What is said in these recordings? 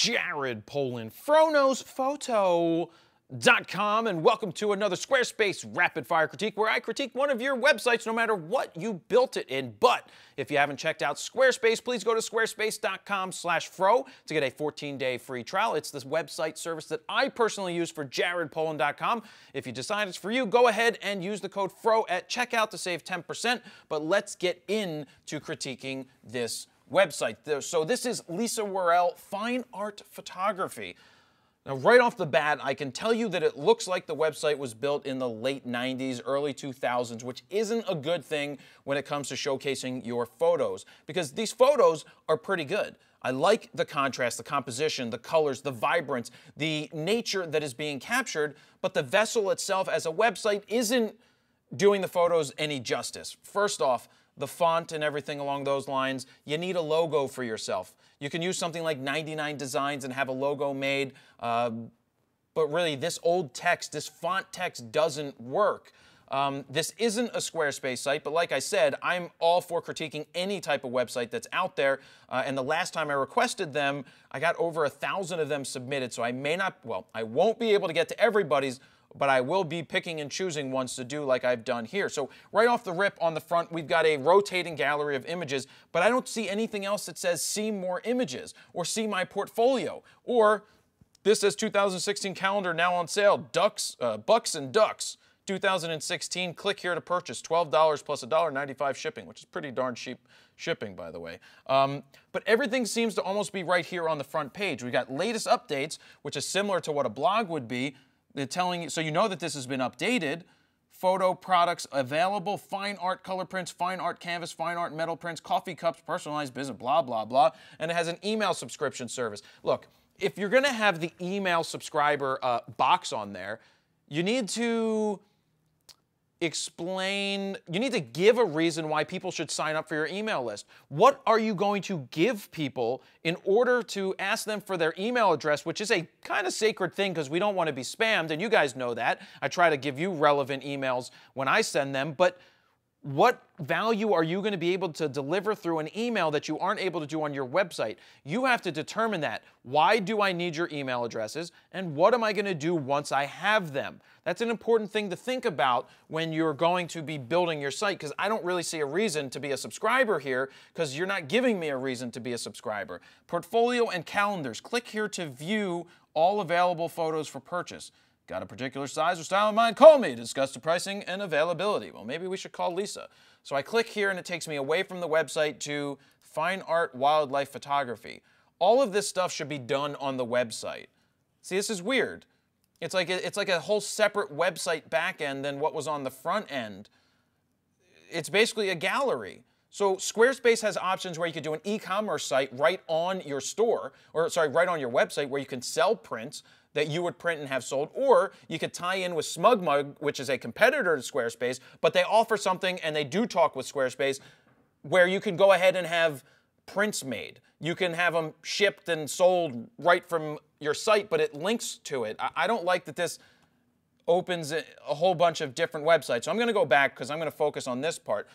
Jared Polin, FroKnowsPhoto.com, and welcome to another Squarespace Rapid Fire Critique, where I critique one of your websites no matter what you built it in. But if you haven't checked out Squarespace, please go to squarespace.com/fro to get a 14-day free trial. It's this website service that I personally use for jaredpolin.com. If you decide it's for you, go ahead and use the code FRO at checkout to save 10%. But let's get into critiquing this website. So this is Lisa Worrell Fine Art Photography. Now, right off the bat, I can tell you that it looks like the website was built in the late 90s, early 2000s, which isn't a good thing when it comes to showcasing your photos, because these photos are pretty good. I like the contrast, the composition, the colors, the vibrance, the nature that is being captured, but the vessel itself as a website isn't doing the photos any justice. First off, the font and everything along those lines, you need a logo for yourself. You can use something like 99 Designs and have a logo made, but really this old text, this font text doesn't work. This isn't a Squarespace site, but like I said, I'm all for critiquing any type of website that's out there, and the last time I requested them, I got over 1,000 of them submitted, so I won't be able to get to everybody's, but I will be picking and choosing ones to do like I've done here. So right off the rip on the front, we've got a rotating gallery of images, but I don't see anything else that says see more images or see my portfolio, or this says 2016 calendar now on sale, Bucks and Ducks 2016, click here to purchase, $12 plus $1.95 shipping, which is pretty darn cheap shipping, by the way. But everything seems to almost be right here on the front page. We got latest updates, which is similar to what a blog would be. They're telling you, so you know that this has been updated. Photo products available, fine art color prints, fine art canvas, fine art metal prints, coffee cups, personalized business, blah, blah, blah. And it has an email subscription service. Look, if you're going to have the email subscriber box on there, you need to explain, you need to give a reason why people should sign up for your email list. What are you going to give people in order to ask them for their email address, which is a kind of sacred thing because we don't want to be spammed, and you guys know that. I try to give you relevant emails when I send them, but what value are you going to be able to deliver through an email that you aren't able to do on your website? You have to determine that. Why do I need your email addresses, and what am I going to do once I have them? That's an important thing to think about when you're going to be building your site, because I don't really see a reason to be a subscriber here because you're not giving me a reason to be a subscriber. Portfolio and calendars. Click here to view all available photos for purchase. Got a particular size or style in mind? Call me to discuss the pricing and availability. Well, maybe we should call Lisa. So I click here and it takes me away from the website to Fine Art Wildlife Photography. All of this stuff should be done on the website. See, this is weird. It's like a whole separate website backend than what was on the front end. It's basically a gallery. So Squarespace has options where you could do an e-commerce site right on your store, or sorry, right on your website where you can sell prints that you would print and have sold, or you could tie in with SmugMug, which is a competitor to Squarespace, but they offer something, and they do talk with Squarespace, where you can go ahead and have prints made. You can have them shipped and sold right from your site, but it links to it. I don't like that this opens a whole bunch of different websites. So I'm going to go back because I'm going to focus on this part.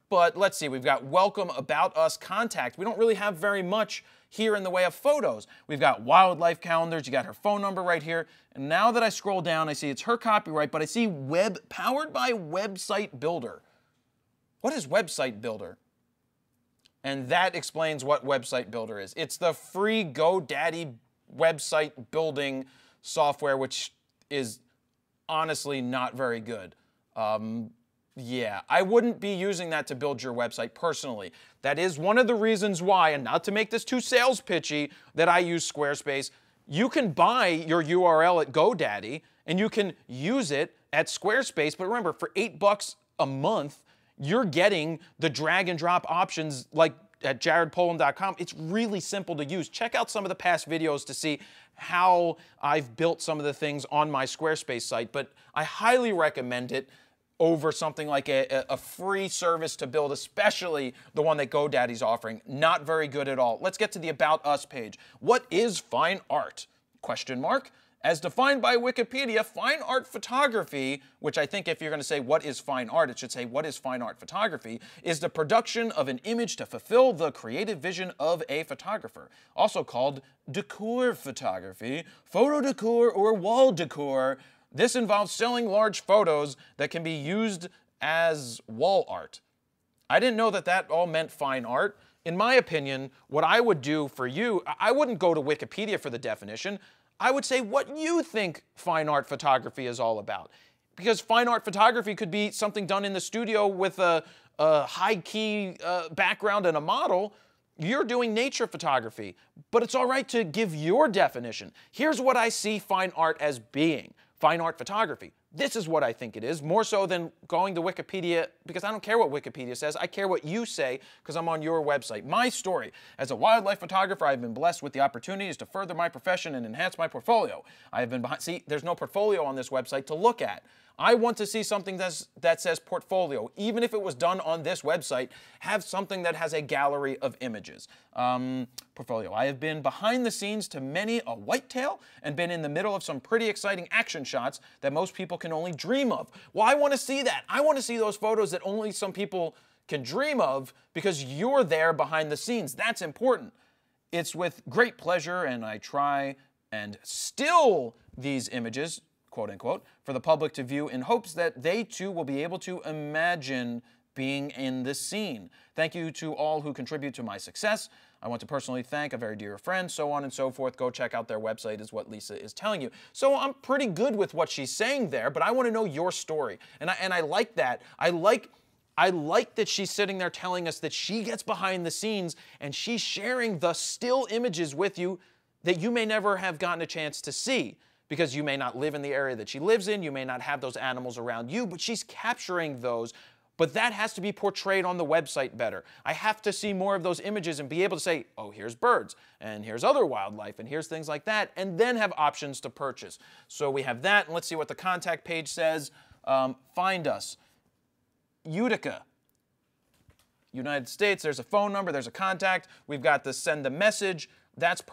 But let's see, we've got welcome, about us, contact. We don't really have very much here in the way of photos. We've got wildlife calendars, you got her phone number right here. And now that I scroll down, I see it's her copyright, but I see powered by Website Builder. What is Website Builder? And that explains what Website Builder is. It's the free GoDaddy website building software, which is honestly not very good. Yeah, I wouldn't be using that to build your website personally. That is one of the reasons why, and not to make this too sales pitchy, that I use Squarespace. You can buy your URL at GoDaddy, and you can use it at Squarespace, but remember, for $8 a month, you're getting the drag and drop options like at jaredpolin.com. It's really simple to use. Check out some of the past videos to see how I've built some of the things on my Squarespace site, but I highly recommend it over something like a free service to build, especially the one that GoDaddy's offering. Not very good at all. Let's get to the About Us page. What is fine art? Question mark. As defined by Wikipedia, fine art photography, which I think if you're going to say what is fine art, it should say what is fine art photography, is the production of an image to fulfill the creative vision of a photographer. Also called decor photography, photo decor, or wall decor. This involves selling large photos that can be used as wall art. I didn't know that that all meant fine art. In my opinion, what I would do for you, I wouldn't go to Wikipedia for the definition. I would say what you think fine art photography is all about. Because fine art photography could be something done in the studio with a high-key background and a model. You're doing nature photography, but it's all right to give your definition. Here's what I see fine art as being. Fine art photography. This is what I think it is, more so than going to Wikipedia, because I don't care what Wikipedia says. I care what you say, because I'm on your website. My story. As a wildlife photographer, I've been blessed with the opportunities to further my profession and enhance my portfolio. I have been behind, see, there's no portfolio on this website to look at. I want to see something that says portfolio. Even if it was done on this website, have something that has a gallery of images. Portfolio. I have been behind the scenes to many a whitetail and been in the middle of some pretty exciting action shots that most people can only dream of. Well, I want to see that. I want to see those photos that only some people can dream of because you're there behind the scenes. That's important. It's with great pleasure, and I try and still these images, quote unquote, for the public to view in hopes that they too will be able to imagine being in this scene. Thank you to all who contribute to my success. I want to personally thank a very dear friend, so on and so forth. Go check out their website is what Lisa is telling you. So I'm pretty good with what she's saying there, but I want to know your story. And I like that. I like that she's sitting there telling us that she gets behind the scenes and she's sharing the still images with you that you may never have gotten a chance to see. Because you may not live in the area that she lives in, you may not have those animals around you, but she's capturing those. But that has to be portrayed on the website better. I have to see more of those images and be able to say, oh, here's birds, and here's other wildlife, and here's things like that, and then have options to purchase. So we have that, and let's see what the contact page says. Find us. Utica, United States, there's a phone number, there's a contact. We've got the send a message. That's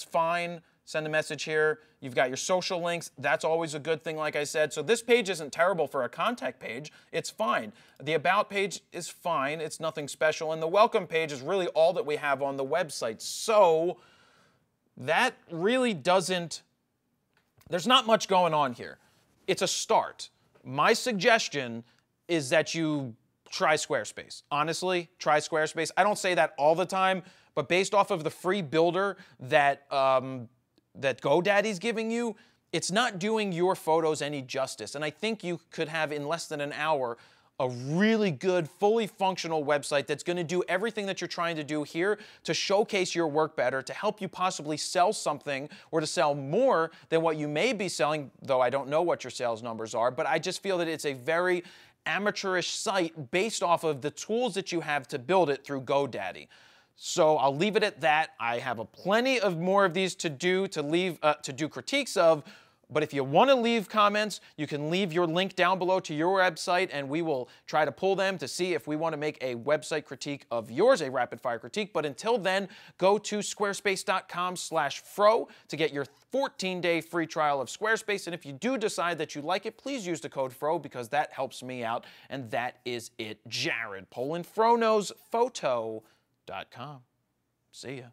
fine. Send a message here. You've got your social links. That's always a good thing, like I said. So this page isn't terrible for a contact page. It's fine. The about page is fine. It's nothing special. And the welcome page is really all that we have on the website. So that really doesn't, there's not much going on here. It's a start. My suggestion is that you try Squarespace. Honestly, try Squarespace. I don't say that all the time, but based off of the free builder that GoDaddy's giving you, it's not doing your photos any justice. And I think you could have, in less than an hour, a really good, fully functional website that's going to do everything that you're trying to do here to showcase your work better, to help you possibly sell something or to sell more than what you may be selling, though I don't know what your sales numbers are. But I just feel that it's a very amateurish site based off of the tools that you have to build it through GoDaddy. So I'll leave it at that. I have plenty of more of these to do critiques of, but if you want to leave comments, you can leave your link down below to your website, and we will try to pull them to see if we want to make a website critique of yours, a rapid-fire critique. But until then, go to squarespace.com/fro to get your 14-day free trial of Squarespace. And if you do decide that you like it, please use the code FRO because that helps me out. And that is it. Jared, PolandFroKnowsPhoto.com. See ya.